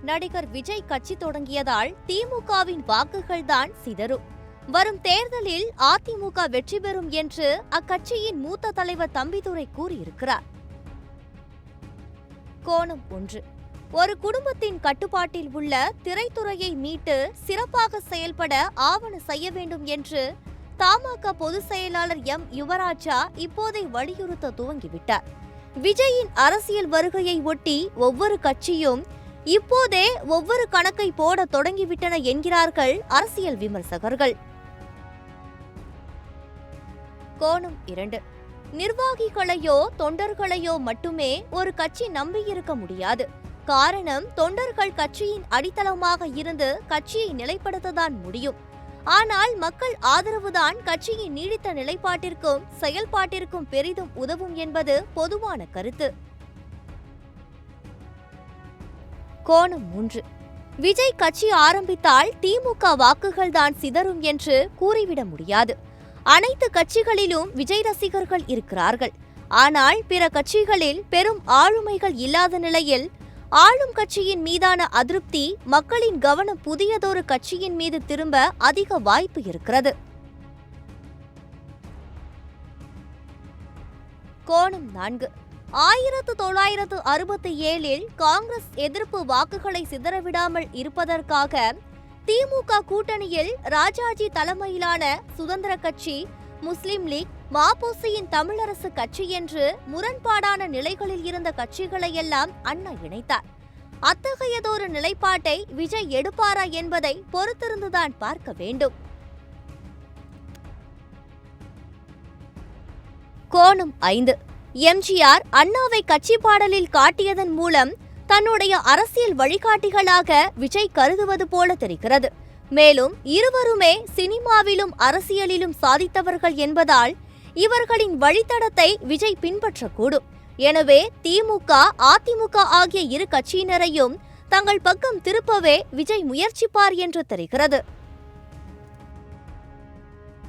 நடிகர் விஜய் கட்சி தொடங்கியதால் திமுகவின் வாக்குகள்தான் சிதறும். வரும் தேர்தலில் அதிமுக வெற்றி பெறும் என்று அக்கட்சியின் மூத்த தலைவர் தம்பிதுரை கூறியிருக்கிறார். கோணம் 1. ஒரு குடும்பத்தின் கட்டுப்பாட்டில் உள்ள திரைத்துறையை மீட்டு சிறப்பாக செயல்பட ஆவண செய்ய வேண்டும் என்று தமாக பொதுச் செயலாளர் எம். யுவராஜா இப்போதை வலியுறுத்த துவங்கிவிட்டார். விஜயின் அரசியல் வருகையை ஒட்டி ஒவ்வொரு கட்சியும் இப்போதே ஒவ்வொரு கணக்கை போட தொடங்கிவிட்டன என்கிறார்கள் அரசியல் விமர்சகர்கள். கோணம் 2. நிர்வாகிகளையோ தொண்டர்களையோ மட்டுமே ஒரு கட்சி நம்பியிருக்க முடியாது. காரணம், தொண்டர்கள் கட்சியின் அடித்தளமாக இருந்து கட்சியை நிலைப்படுத்ததான் முடியும். ஆனால் மக்கள் ஆதரவுதான் கட்சியின் நீடித்த நிலைப்பாட்டிற்கும் செயல்பாட்டிற்கும் பெரிதும் உதவும் என்பது பொதுவான கருத்து. கோணம் 3. விஜய் கட்சி ஆரம்பித்தால் திமுக வாக்குகள் தான் சிதறும் என்று கூறிவிட முடியாது. அனைத்து கட்சிகளிலும் விஜய் ரசிகர்கள் இருக்கிறார்கள். ஆனால் பிற கட்சிகளில் பெரும் ஆளுமைகள் இல்லாத நிலையில் ஆளும் கட்சியின் மீதான அதிருப்தி மக்களின் கவனம் புதியதொரு கட்சியின் மீது திரும்ப அதிக வாய்ப்பு இருக்கிறது. கோணம் 4. 1967இல் காங்கிரஸ் எதிர்ப்பு வாக்குகளை சிதறவிடாமல் இருப்பதற்காக திமுக கூட்டணியில் ராஜாஜி தலைமையிலான சுதந்திர கட்சி, முஸ்லிம் லீக், மாபோசியின் தமிழரசு கட்சி என்று முரண்பாடான நிலைகளில் இருந்த கட்சிகளையெல்லாம் அண்ணா இணைத்தார். அத்தகையதொரு நிலைப்பாட்டை விஜய் எடுப்பாரா என்பதை பொறுத்திருந்துதான் பார்க்க வேண்டும். கோணம் 5. எம்ஜிஆர் அண்ணாவை கட்சி பாடலில் காட்டியதன் மூலம் தன்னுடைய அரசியல் வழிகாட்டிகளாக விஜய் கருதுவது போல தெரிகிறது. மேலும் இருவருமே சினிமாவிலும் அரசியலிலும் சாதித்தவர்கள் என்பதால் இவர்களின் வழித்தடத்தை விஜய் பின்பற்றக்கூடும். எனவே திமுக, அதிமுக ஆகிய இரு கட்சியினரையும் தங்கள் பக்கம் திருப்பவே விஜய் முயற்சிப்பார் என்று தெரிகிறது.